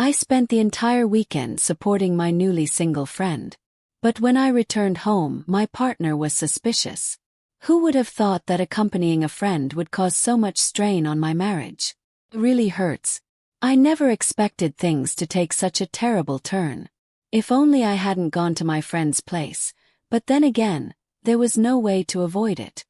I spent the entire weekend supporting my newly single friend. But when I returned home, my partner was suspicious. Who would have thought that accompanying a friend would cause so much strain on my marriage? It really hurts. I never expected things to take such a terrible turn. If only I hadn't gone to my friend's place, but then again, there was no way to avoid it.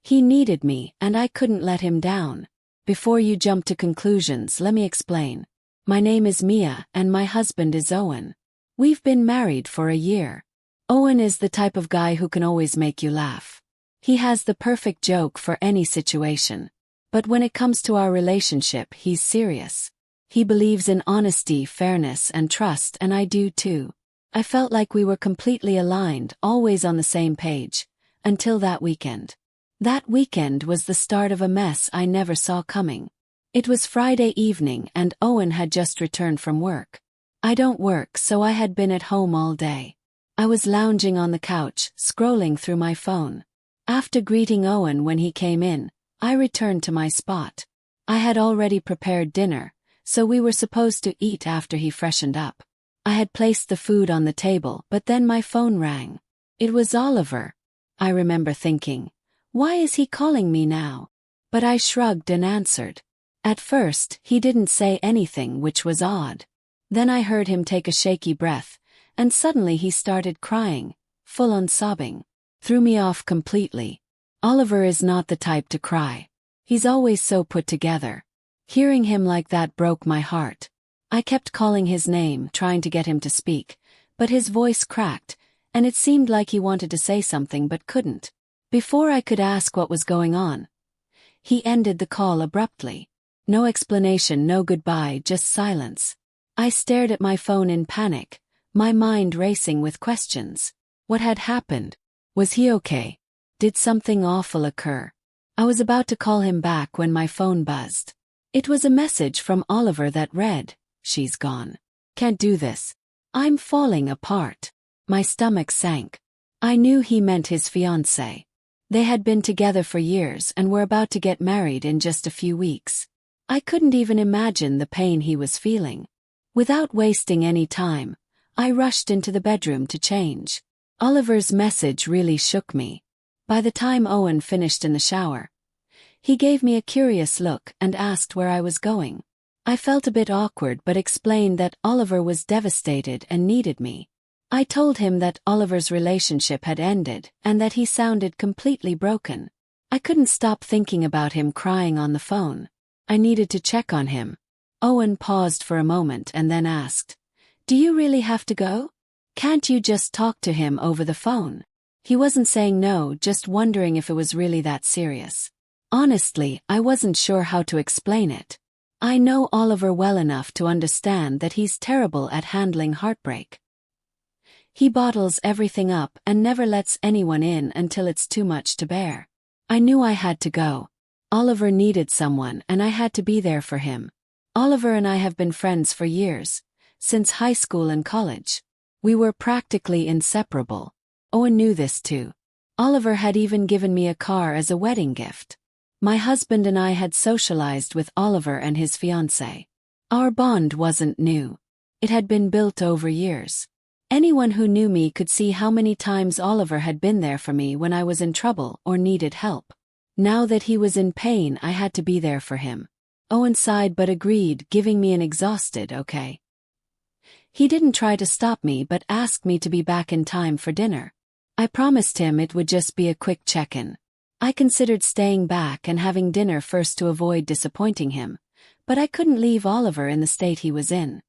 He needed me, and I couldn't let him down. Before you jump to conclusions, let me explain. My name is Mia, and my husband is Owen. We've been married for a year. Owen is the type of guy who can always make you laugh. He has the perfect joke for any situation. But when it comes to our relationship, he's serious. He believes in honesty, fairness, and trust, and I do too. I felt like we were completely aligned, always on the same page, until that weekend. That weekend was the start of a mess I never saw coming. It was Friday evening and Owen had just returned from work. I don't work, so I had been at home all day. I was lounging on the couch, scrolling through my phone. After greeting Owen when he came in, I returned to my spot. I had already prepared dinner, so we were supposed to eat after he freshened up. I had placed the food on the table, but then my phone rang. It was Oliver. I remember thinking, why is he calling me now? But I shrugged and answered. At first, he didn't say anything, which was odd. Then I heard him take a shaky breath, and suddenly he started crying, full-on sobbing. Threw me off completely. Oliver is not the type to cry. He's always so put together. Hearing him like that broke my heart. I kept calling his name, trying to get him to speak, but his voice cracked, and it seemed like he wanted to say something but couldn't. Before I could ask what was going on, he ended the call abruptly. No explanation, no goodbye, just silence. I stared at my phone in panic, my mind racing with questions. What had happened? Was he okay? Did something awful occur? I was about to call him back when my phone buzzed. It was a message from Oliver that read, "She's gone. Can't do this. I'm falling apart." My stomach sank. I knew he meant his fiancée. They had been together for years and were about to get married in just a few weeks. I couldn't even imagine the pain he was feeling. Without wasting any time, I rushed into the bedroom to change. Oliver's message really shook me. By the time Owen finished in the shower, he gave me a curious look and asked where I was going. I felt a bit awkward but explained that Oliver was devastated and needed me. I told him that Oliver's relationship had ended and that he sounded completely broken. I couldn't stop thinking about him crying on the phone. I needed to check on him. Owen paused for a moment and then asked, "Do you really have to go? Can't you just talk to him over the phone?" He wasn't saying no, just wondering if it was really that serious. Honestly, I wasn't sure how to explain it. I know Oliver well enough to understand that he's terrible at handling heartbreak. He bottles everything up and never lets anyone in until it's too much to bear. I knew I had to go. Oliver needed someone and I had to be there for him. Oliver and I have been friends for years, since high school and college. We were practically inseparable. Owen knew this too. Oliver had even given me a car as a wedding gift. My husband and I had socialized with Oliver and his fiancée. Our bond wasn't new. It had been built over years. Anyone who knew me could see how many times Oliver had been there for me when I was in trouble or needed help. Now that he was in pain, I had to be there for him. Owen sighed but agreed, giving me an exhausted okay. He didn't try to stop me but asked me to be back in time for dinner. I promised him it would just be a quick check-in. I considered staying back and having dinner first to avoid disappointing him, but I couldn't leave Oliver in the state he was in.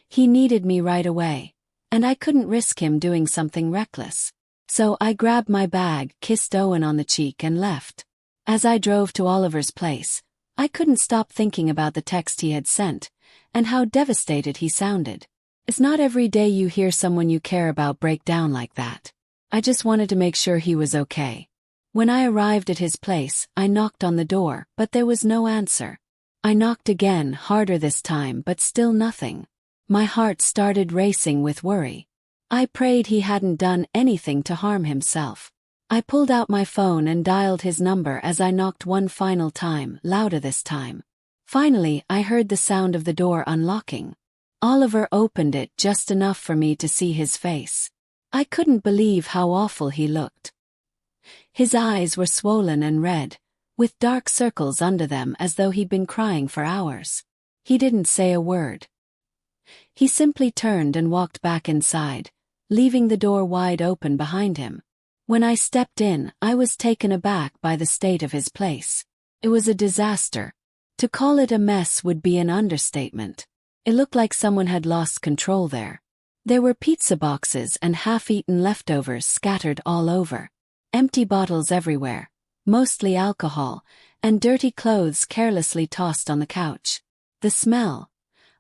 He needed me right away, and I couldn't risk him doing something reckless. So I grabbed my bag, kissed Owen on the cheek and left. As I drove to Oliver's place, I couldn't stop thinking about the text he had sent, and how devastated he sounded. It's not every day you hear someone you care about break down like that. I just wanted to make sure he was okay. When I arrived at his place, I knocked on the door, but there was no answer. I knocked again, harder this time, but still nothing. My heart started racing with worry. I prayed he hadn't done anything to harm himself. I pulled out my phone and dialed his number as I knocked one final time, louder this time. Finally, I heard the sound of the door unlocking. Oliver opened it just enough for me to see his face. I couldn't believe how awful he looked. His eyes were swollen and red, with dark circles under them as though he'd been crying for hours. He didn't say a word. He simply turned and walked back inside, leaving the door wide open behind him. When I stepped in, I was taken aback by the state of his place. It was a disaster. To call it a mess would be an understatement. It looked like someone had lost control there. There were pizza boxes and half-eaten leftovers scattered all over. Empty bottles everywhere, mostly alcohol, and dirty clothes carelessly tossed on the couch. The smell.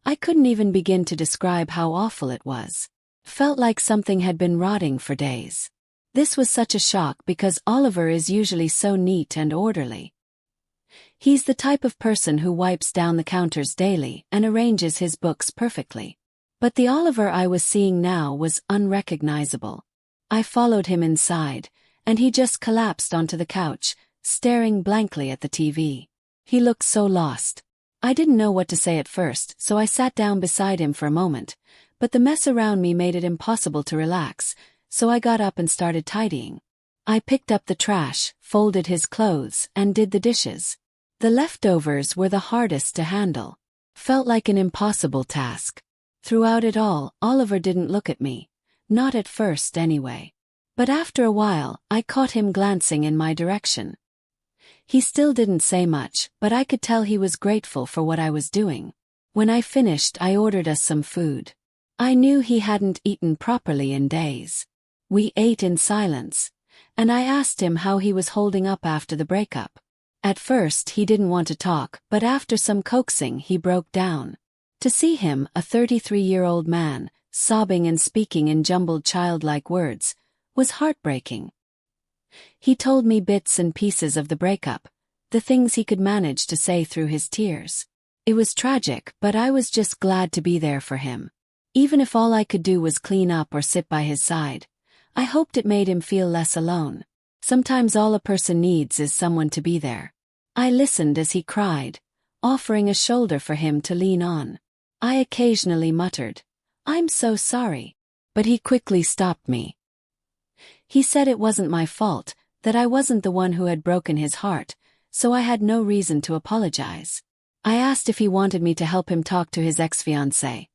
I couldn't even begin to describe how awful it was. Felt like something had been rotting for days. This was such a shock because Oliver is usually so neat and orderly. He's the type of person who wipes down the counters daily and arranges his books perfectly. But the Oliver I was seeing now was unrecognizable. I followed him inside, and he just collapsed onto the couch, staring blankly at the TV. He looked so lost. I didn't know what to say at first, so I sat down beside him for a moment, but the mess around me made it impossible to relax, so I got up and started tidying. I picked up the trash, folded his clothes, and did the dishes. The leftovers were the hardest to handle. Felt like an impossible task. Throughout it all, Oliver didn't look at me. Not at first, anyway. But after a while, I caught him glancing in my direction. He still didn't say much, but I could tell he was grateful for what I was doing. When I finished, I ordered us some food. I knew he hadn't eaten properly in days. We ate in silence, and I asked him how he was holding up after the breakup. At first he didn't want to talk, but after some coaxing he broke down. To see him, a 33-year-old man, sobbing and speaking in jumbled childlike words, was heartbreaking. He told me bits and pieces of the breakup, the things he could manage to say through his tears. It was tragic, but I was just glad to be there for him. Even if all I could do was clean up or sit by his side, I hoped it made him feel less alone. Sometimes all a person needs is someone to be there. I listened as he cried, offering a shoulder for him to lean on. I occasionally muttered, "I'm so sorry," but he quickly stopped me. He said it wasn't my fault, that I wasn't the one who had broken his heart, so I had no reason to apologize. I asked if he wanted me to help him talk to his ex-fiancée,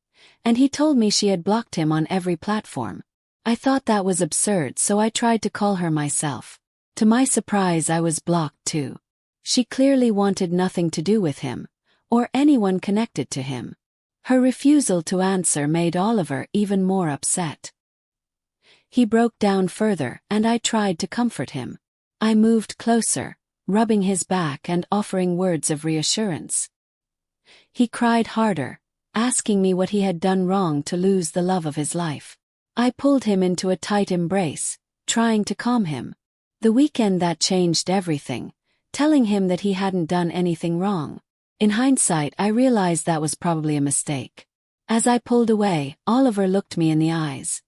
and he told me she had blocked him on every platform. I thought that was absurd, so I tried to call her myself. To my surprise, I was blocked too. She clearly wanted nothing to do with him, or anyone connected to him. Her refusal to answer made Oliver even more upset. He broke down further, and I tried to comfort him. I moved closer, rubbing his back and offering words of reassurance. He cried harder, asking me what he had done wrong to lose the love of his life. I pulled him into a tight embrace, trying to calm him. The weekend that changed everything, telling him that he hadn't done anything wrong. In hindsight, I realized that was probably a mistake. As I pulled away, Oliver looked me in the eyes.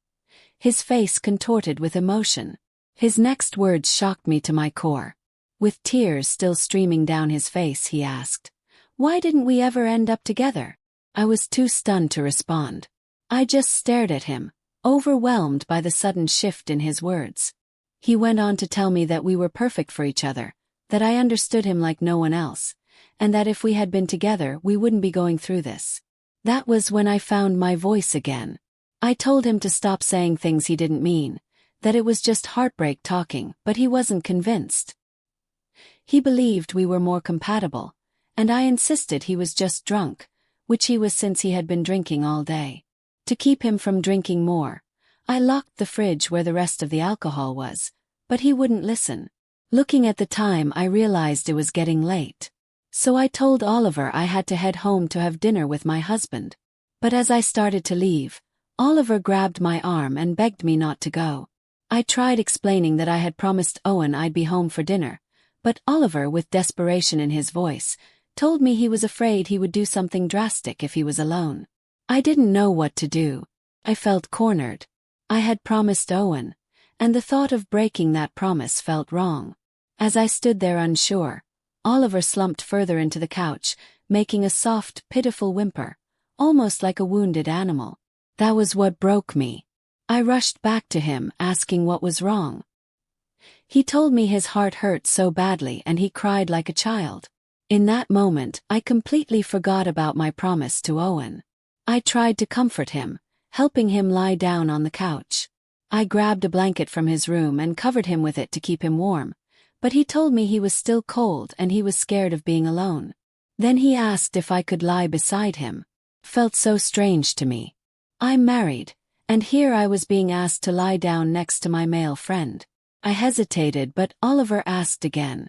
His face contorted with emotion. His next words shocked me to my core. With tears still streaming down his face, he asked, "Why didn't we ever end up together?" I was too stunned to respond. I just stared at him, overwhelmed by the sudden shift in his words. He went on to tell me that we were perfect for each other, that I understood him like no one else, and that if we had been together we wouldn't be going through this. That was when I found my voice again. I told him to stop saying things he didn't mean, that it was just heartbreak talking, but he wasn't convinced. He believed we were more compatible, and I insisted he was just drunk, which he was since he had been drinking all day. To keep him from drinking more, I locked the fridge where the rest of the alcohol was, but he wouldn't listen. Looking at the time, I realized it was getting late. So I told Oliver I had to head home to have dinner with my husband. But as I started to leave, Oliver grabbed my arm and begged me not to go. I tried explaining that I had promised Owen I'd be home for dinner, but Oliver, with desperation in his voice, told me he was afraid he would do something drastic if he was alone. I didn't know what to do. I felt cornered. I had promised Owen, and the thought of breaking that promise felt wrong. As I stood there unsure, Oliver slumped further into the couch, making a soft, pitiful whimper, almost like a wounded animal. That was what broke me. I rushed back to him, asking what was wrong. He told me his heart hurt so badly and he cried like a child. In that moment, I completely forgot about my promise to Owen. I tried to comfort him, helping him lie down on the couch. I grabbed a blanket from his room and covered him with it to keep him warm, but he told me he was still cold and he was scared of being alone. Then he asked if I could lie beside him. Felt so strange to me. I'm married, and here I was being asked to lie down next to my male friend. I hesitated, but Oliver asked again.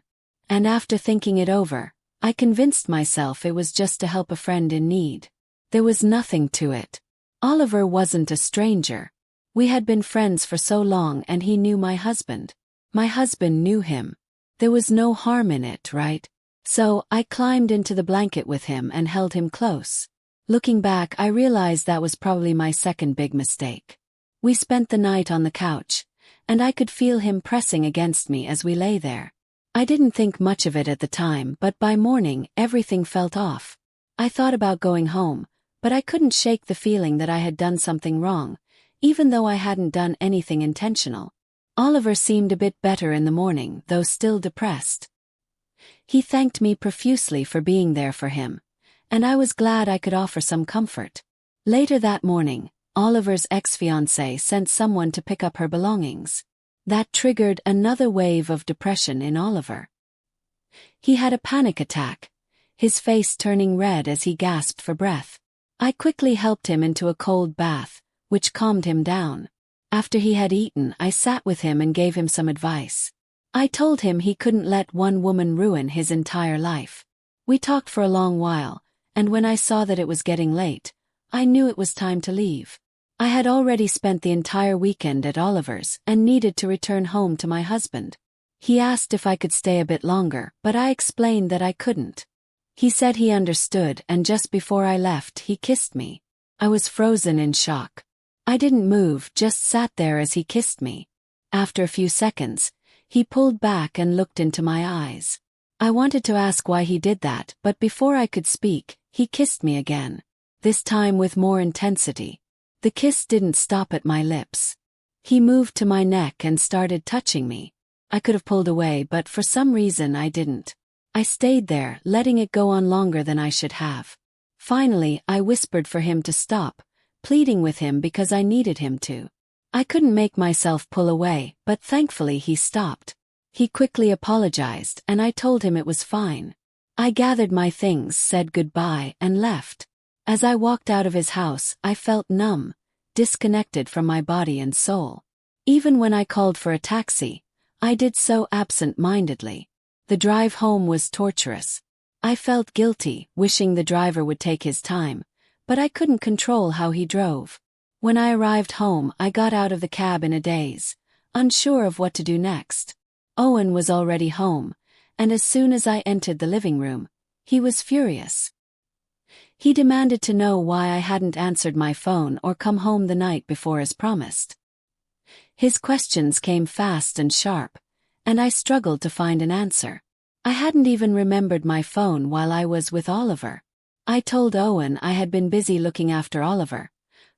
And after thinking it over, I convinced myself it was just to help a friend in need. There was nothing to it. Oliver wasn't a stranger. We had been friends for so long and he knew my husband. My husband knew him. There was no harm in it, right? So, I climbed into the blanket with him and held him close. Looking back, I realized that was probably my second big mistake. We spent the night on the couch, and I could feel him pressing against me as we lay there. I didn't think much of it at the time, but by morning, everything felt off. I thought about going home, but I couldn't shake the feeling that I had done something wrong, even though I hadn't done anything intentional. Oliver seemed a bit better in the morning, though still depressed. He thanked me profusely for being there for him, and I was glad I could offer some comfort. Later that morning, Oliver's ex-fiancée sent someone to pick up her belongings. That triggered another wave of depression in Oliver. He had a panic attack, his face turning red as he gasped for breath. I quickly helped him into a cold bath, which calmed him down. After he had eaten, I sat with him and gave him some advice. I told him he couldn't let one woman ruin his entire life. We talked for a long while, and when I saw that it was getting late, I knew it was time to leave. I had already spent the entire weekend at Oliver's and needed to return home to my husband. He asked if I could stay a bit longer, but I explained that I couldn't. He said he understood, and just before I left, he kissed me. I was frozen in shock. I didn't move, just sat there as he kissed me. After a few seconds, he pulled back and looked into my eyes. I wanted to ask why he did that, but before I could speak, he kissed me again. This time with more intensity. The kiss didn't stop at my lips. He moved to my neck and started touching me. I could have pulled away, but for some reason I didn't. I stayed there, letting it go on longer than I should have. Finally, I whispered for him to stop, pleading with him because I needed him to. I couldn't make myself pull away, but thankfully he stopped. He quickly apologized, and I told him it was fine. I gathered my things, said goodbye, and left. As I walked out of his house, I felt numb, disconnected from my body and soul. Even when I called for a taxi, I did so absent-mindedly. The drive home was torturous. I felt guilty, wishing the driver would take his time, but I couldn't control how he drove. When I arrived home, I got out of the cab in a daze, unsure of what to do next. Owen was already home, and as soon as I entered the living room, he was furious. He demanded to know why I hadn't answered my phone or come home the night before as promised. His questions came fast and sharp, and I struggled to find an answer. I hadn't even remembered my phone while I was with Oliver. I told Owen I had been busy looking after Oliver,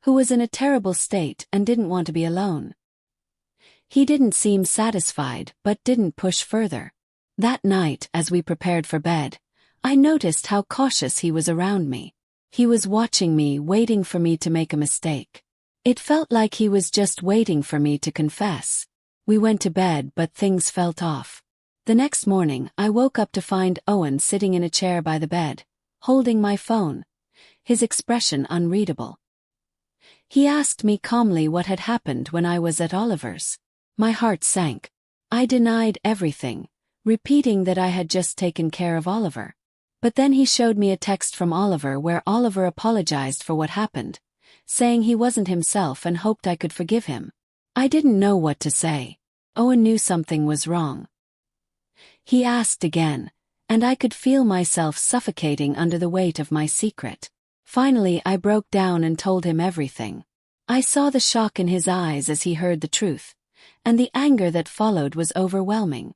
who was in a terrible state and didn't want to be alone. He didn't seem satisfied but didn't push further. That night, as we prepared for bed, I noticed how cautious he was around me. He was watching me, waiting for me to make a mistake. It felt like he was just waiting for me to confess. We went to bed, but things felt off. The next morning, I woke up to find Owen sitting in a chair by the bed, holding my phone, his expression unreadable. He asked me calmly what had happened when I was at Oliver's. My heart sank. I denied everything, repeating that I had just taken care of Oliver. But then he showed me a text from Oliver where Oliver apologized for what happened, saying he wasn't himself and hoped I could forgive him. I didn't know what to say. Owen knew something was wrong. He asked again, and I could feel myself suffocating under the weight of my secret. Finally, I broke down and told him everything. I saw the shock in his eyes as he heard the truth, and the anger that followed was overwhelming.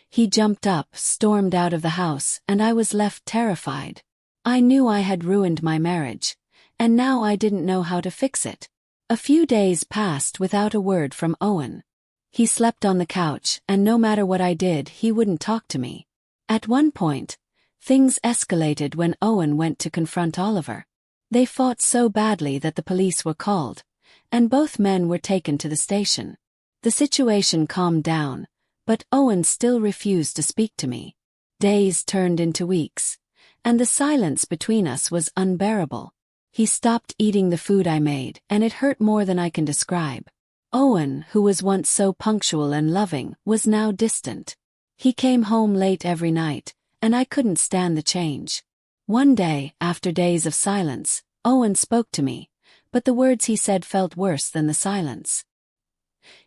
He jumped up, stormed out of the house, and I was left terrified. I knew I had ruined my marriage, and now I didn't know how to fix it. A few days passed without a word from Owen. He slept on the couch, and no matter what I did, he wouldn't talk to me. At one point, things escalated when Owen went to confront Oliver. They fought so badly that the police were called, and both men were taken to the station. The situation calmed down, but Owen still refused to speak to me. Days turned into weeks, and the silence between us was unbearable. He stopped eating the food I made, and it hurt more than I can describe. Owen, who was once so punctual and loving, was now distant. He came home late every night, and I couldn't stand the change. One day, after days of silence, Owen spoke to me, but the words he said felt worse than the silence.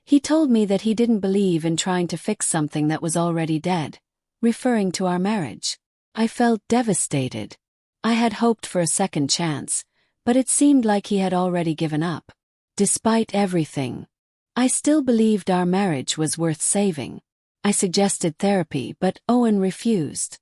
He told me that he didn't believe in trying to fix something that was already dead, referring to our marriage. I felt devastated. I had hoped for a second chance, but it seemed like he had already given up. Despite everything, I still believed our marriage was worth saving. I suggested therapy, but Owen refused.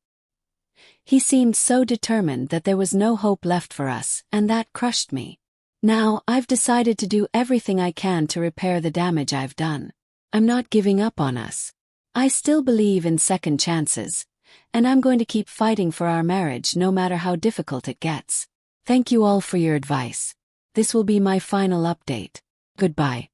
He seemed so determined that there was no hope left for us, and that crushed me. Now, I've decided to do everything I can to repair the damage I've done. I'm not giving up on us. I still believe in second chances, and I'm going to keep fighting for our marriage no matter how difficult it gets. Thank you all for your advice. This will be my final update. Goodbye.